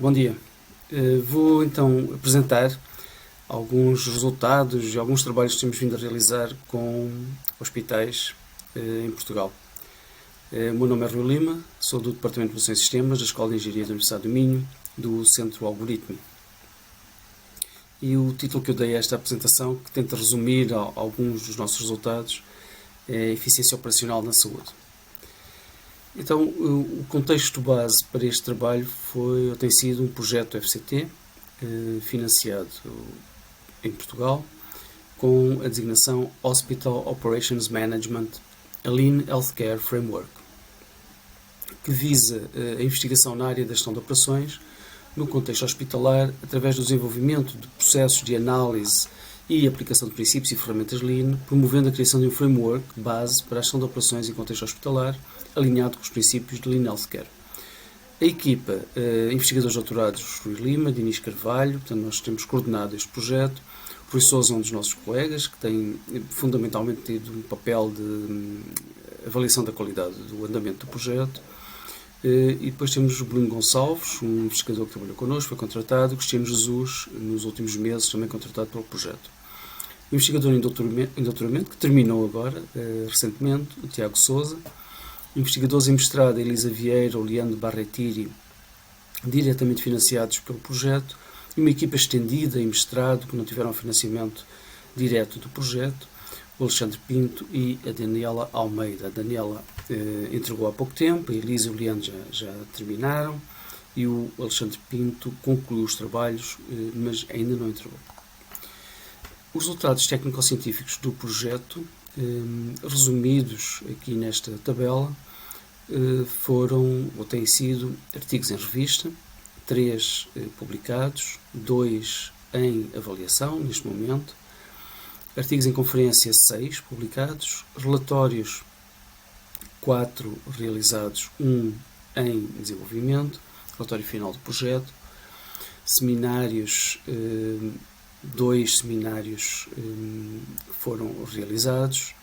Bom dia. Vou então apresentar alguns resultados e alguns trabalhos que temos vindo a realizar com hospitais em Portugal. O meu nome é Rui Lima, sou do Departamento de Informação e Sistemas da Escola de Engenharia da Universidade do Minho, do Centro Algoritmo. E o título que eu dei a esta apresentação, que tenta resumir alguns dos nossos resultados, é Eficiência Operacional na Saúde. Então, o contexto base para este trabalho tem sido um projeto FCT, financiado em Portugal, com a designação Hospital Operations Management, a Lean Healthcare Framework, que visa a investigação na área da gestão de operações, no contexto hospitalar, através do desenvolvimento de processos de análise e aplicação de princípios e ferramentas Lean, promovendo a criação de um framework base para a gestão de operações em contexto hospitalar, alinhado com os princípios de Lean Healthcare. A equipa, investigadores doutorados Rui Lima, Dinis Carvalho, portanto nós temos coordenado este projeto. O Rui Sousa é um dos nossos colegas, que tem fundamentalmente tido um papel de avaliação da qualidade do andamento do projeto. E depois temos o Bruno Gonçalves, um investigador que trabalhou connosco, foi contratado, Cristiano Jesus, nos últimos meses, também contratado pelo projeto. O investigador em doutoramento, que terminou agora, recentemente, o Tiago Sousa. Investigadores em mestrado, Elisa Vieira ou Leandro Barretiri, diretamente financiados pelo projeto, e uma equipa estendida em mestrado, que não tiveram financiamento direto do projeto, o Alexandre Pinto e a Daniela Almeida. A Daniela entregou há pouco tempo, a Elisa e o Leandro já terminaram, e o Alexandre Pinto concluiu os trabalhos, mas ainda não entregou. Os resultados técnico-científicos do projeto, resumidos aqui nesta tabela, têm sido artigos em revista, 3 publicados, 2 em avaliação neste momento, artigos em conferência 6 publicados, relatórios 4 realizados, 1 em desenvolvimento, relatório final do projeto, seminários, 2 seminários foram realizados,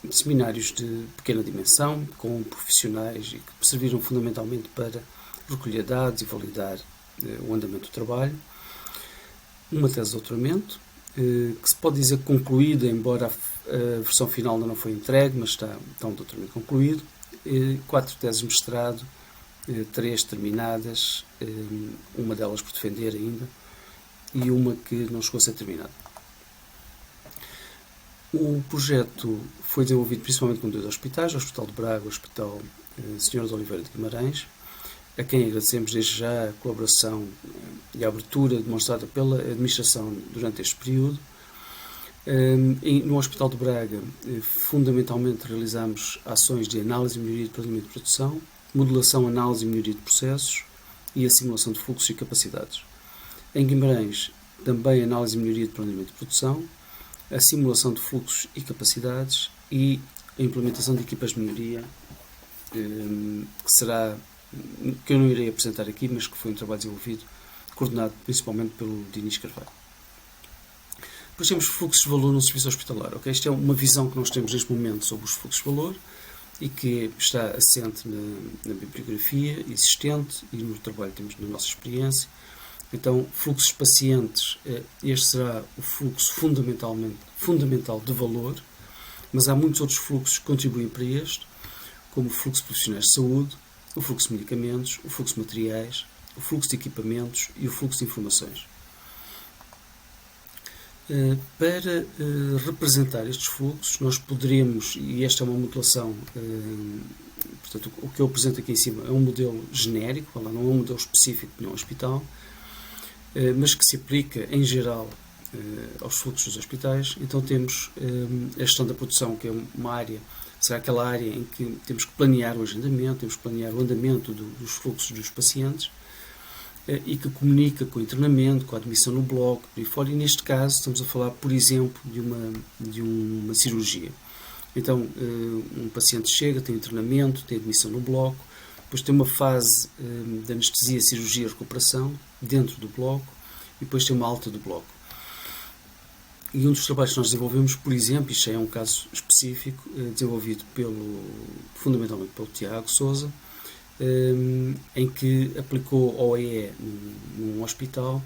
seminários de pequena dimensão, com profissionais e que serviram fundamentalmente para recolher dados e validar o andamento do trabalho. Uma tese de doutoramento, que se pode dizer concluída, embora a versão final ainda não foi entregue, mas está um doutoramento concluído. 4 teses de mestrado, 3 terminadas, uma delas por defender ainda, e uma que não chegou a ser terminada. O projeto foi desenvolvido principalmente com 2 hospitais, o Hospital de Braga e o Hospital Senhora de Oliveira de Guimarães, a quem agradecemos desde já a colaboração e a abertura demonstrada pela administração durante este período. No Hospital de Braga, fundamentalmente realizamos ações de análise e melhoria de planeamento de produção, modelação, análise e melhoria de processos e a simulação de fluxos e capacidades. Em Guimarães, também análise e melhoria de planeamento de produção, a simulação de fluxos e capacidades e a implementação de equipas de melhoria, que eu não irei apresentar aqui, mas que foi um trabalho desenvolvido, coordenado principalmente pelo Dinis Carvalho. Depois temos fluxos de valor no serviço hospitalar. Okay? Esta é uma visão que nós temos neste momento sobre os fluxos de valor e que está assente na bibliografia existente e no trabalho que temos na nossa experiência. Então, fluxos pacientes, este será o fluxo fundamental de valor, mas há muitos outros fluxos que contribuem para este, como o fluxo de profissionais de saúde, o fluxo de medicamentos, o fluxo de materiais, o fluxo de equipamentos e o fluxo de informações. Para representar estes fluxos, nós poderemos, e esta é uma modelação, portanto, o que eu apresento aqui em cima é um modelo genérico, não é um modelo específico de nenhum hospital, mas que se aplica em geral aos fluxos dos hospitais. Então temos a gestão da produção, que é uma área, será aquela área em que temos que planear o agendamento, temos que planear o andamento dos fluxos dos pacientes e que comunica com o internamento, com a admissão no bloco, por aí fora, e neste caso estamos a falar, por exemplo, de uma cirurgia. Então, um paciente chega, tem internamento, tem admissão no bloco, depois tem uma fase de anestesia, cirurgia e recuperação dentro do bloco e depois tem uma alta do bloco. E um dos trabalhos que nós desenvolvemos, por exemplo, isto é um caso específico, desenvolvido fundamentalmente pelo Tiago Sousa, em que aplicou OEE num hospital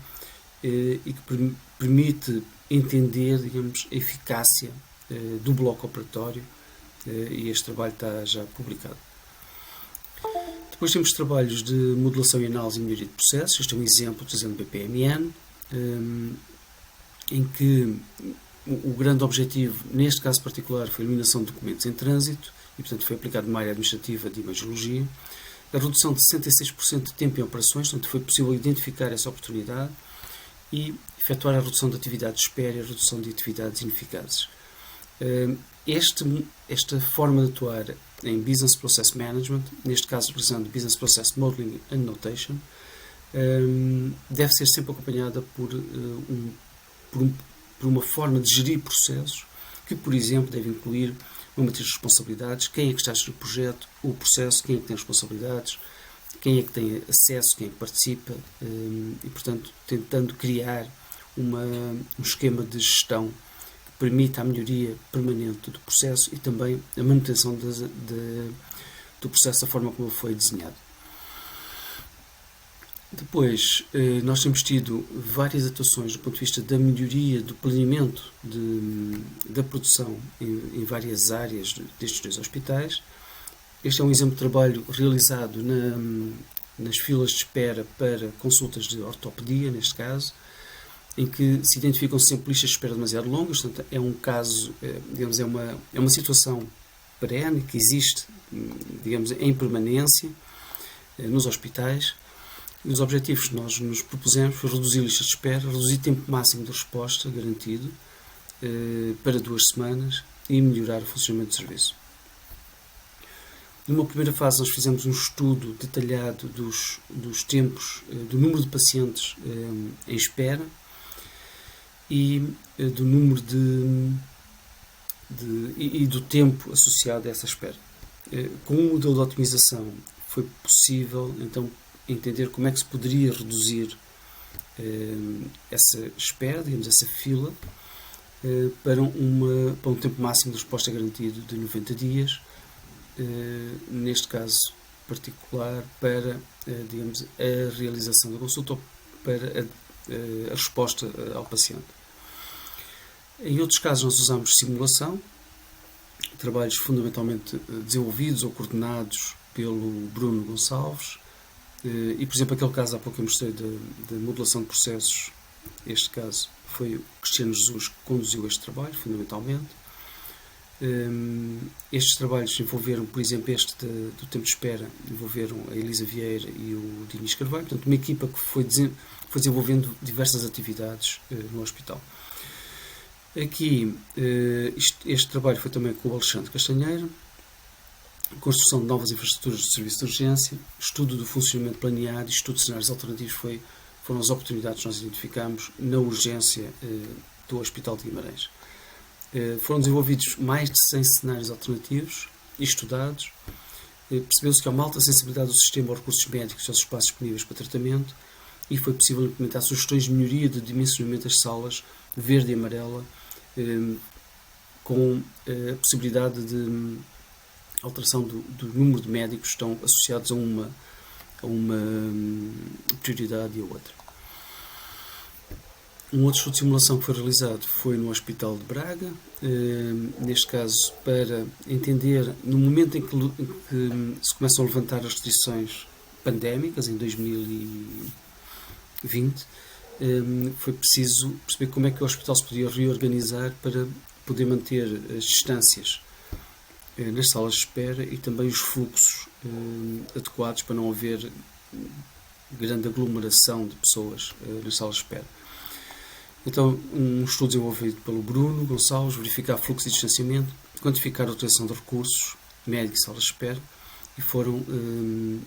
e que permite entender, digamos, a eficácia do bloco operatório, e este trabalho está já publicado. Depois temos trabalhos de modelação e análise e melhoria de processos. Este é um exemplo utilizando BPMN, em que o grande objetivo, neste caso particular, foi a eliminação de documentos em trânsito e, portanto, foi aplicado numa área administrativa de imagiologia. A redução de 66% de tempo em operações, portanto, foi possível identificar essa oportunidade e efetuar a redução de atividades de espera e a redução de atividades ineficazes. Esta forma de atuar em Business Process Management, neste caso utilizando Business Process Modeling and Notation, deve ser sempre acompanhada por uma forma de gerir processos que, por exemplo, deve incluir uma matriz de responsabilidades, quem é que está a gerir o projeto, o processo, quem é que tem responsabilidades, quem é que tem acesso, quem é que participa, e, portanto, tentando criar um esquema de gestão que permita a melhoria permanente do processo e também a manutenção do processo da forma como ele foi desenhado. Depois, nós temos tido várias atuações do ponto de vista da melhoria do planeamento da produção em várias áreas destes dois hospitais. Este é um exemplo de trabalho realizado nas filas de espera para consultas de ortopedia, neste caso, em que se identificam sempre listas de espera demasiado longas. Portanto, é um caso, digamos, é uma situação perene que existe, digamos, em permanência nos hospitais. E os objetivos que nós nos propusemos foi reduzir listas de espera, reduzir tempo máximo de resposta garantido para 2 semanas e melhorar o funcionamento do serviço. Numa primeira fase, nós fizemos um estudo detalhado dos tempos, do número de pacientes em espera e do número e do tempo associado a essa espera. Com um modelo de otimização foi possível, então, entender como é que se poderia reduzir essa espera, digamos, essa fila, para um tempo máximo de resposta garantido de 90 dias, neste caso particular, para, digamos, a realização da consulta ou para a resposta ao paciente. Em outros casos nós usamos simulação, trabalhos fundamentalmente desenvolvidos ou coordenados pelo Bruno Gonçalves, e, por exemplo, aquele caso há pouco eu mostrei de modelação de processos, este caso foi o Cristiano Jesus que conduziu este trabalho, fundamentalmente. Estes trabalhos envolveram, por exemplo, este do tempo de espera, envolveram a Elisa Vieira e o Dinis Carvalho, portanto, uma equipa que foi desenvolvendo diversas atividades no hospital. Aqui, este trabalho foi também com o Alexandre Castanheira, construção de novas infraestruturas de serviço de urgência, estudo do funcionamento planeado e estudo de cenários alternativos foram as oportunidades que nós identificamos na urgência do Hospital de Guimarães. Foram desenvolvidos mais de 100 cenários alternativos e estudados. Percebeu-se que há uma alta sensibilidade do sistema aos recursos médicos e aos espaços disponíveis para tratamento e foi possível implementar sugestões de melhoria de dimensionamento das salas verde e amarela, com a possibilidade de alteração do número de médicos que estão associados a uma prioridade e a outra. Um outro estudo de simulação que foi realizado foi no Hospital de Braga, neste caso para entender, no momento em que se começam a levantar as restrições pandémicas, em 2020, foi preciso perceber como é que o hospital se podia reorganizar para poder manter as distâncias nas salas de espera e também os fluxos adequados para não haver grande aglomeração de pessoas nas salas de espera. Então, um estudo desenvolvido pelo Bruno Gonçalves, verificar fluxo e distanciamento, quantificar a utilização de recursos médicos e salas de espera, e foram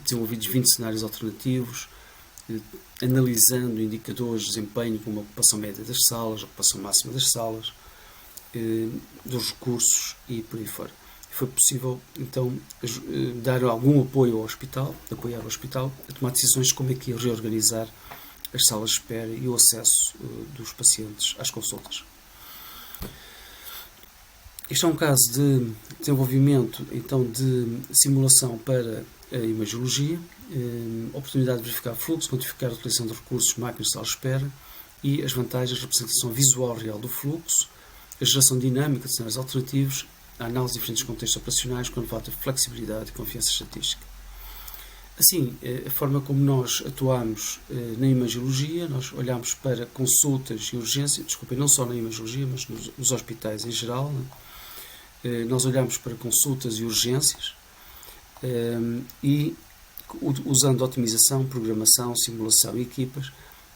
desenvolvidos 20 cenários alternativos, analisando indicadores de desempenho como a ocupação média das salas, a ocupação máxima das salas, dos recursos e por aí fora. Foi possível, então, dar algum apoio ao hospital, apoiar o hospital a tomar decisões de como é que ia reorganizar as salas de espera e o acesso dos pacientes às consultas. Este é um caso de desenvolvimento então, de simulação para a imagiologia, oportunidade de verificar fluxo, quantificar a utilização de recursos, máquinas de sala de espera e as vantagens da representação visual real do fluxo, a geração dinâmica de cenários alternativos, a análise de diferentes contextos operacionais com elevada flexibilidade e confiança estatística. Assim, a forma como nós atuamos na imagiologia, nós olhamos para consultas e urgências, desculpem, não só na imagiologia, mas nos hospitais em geral, né? Nós olhamos para consultas e urgências e usando otimização, programação, simulação e equipas,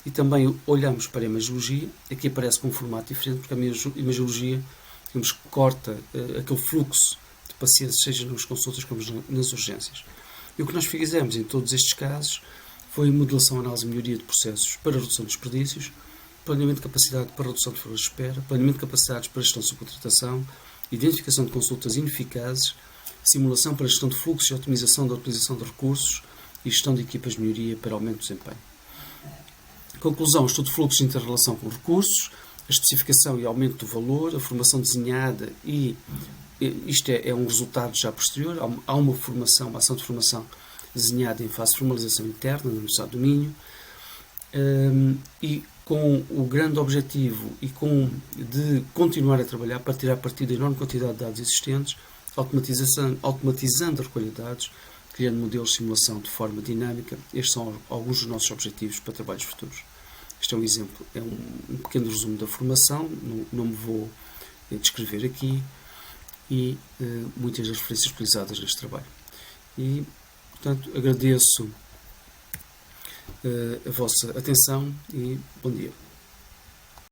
e também olhamos para a imagiologia, aqui aparece com um formato diferente, porque a imagiologia, digamos, corta aquele fluxo de pacientes, seja nas consultas como nas urgências. E o que nós fizemos em todos estes casos foi modelação, análise e melhoria de processos para redução de desperdícios, planeamento de capacidade para redução de filas de espera, planeamento de capacidades para gestão de subcontratação, identificação de consultas ineficazes, simulação para gestão de fluxos e otimização da utilização de recursos e gestão de equipas de melhoria para aumento do desempenho. Conclusão: estudo de fluxos de inter-relação com recursos, a especificação e aumento do valor, a formação desenhada e isto é um resultado já posterior, há uma formação, uma ação de formação desenhada em fase de formalização interna no Universidade do Minho, e com o grande objetivo de continuar a trabalhar para tirar partido da enorme quantidade de dados existentes, automatizando a recolha de dados, criando modelos de simulação de forma dinâmica. Estes são alguns dos nossos objetivos para trabalhos futuros. Este é um exemplo, é um pequeno resumo da formação, não me vou descrever aqui, e muitas das referências utilizadas neste trabalho. E, portanto, agradeço a vossa atenção e bom dia.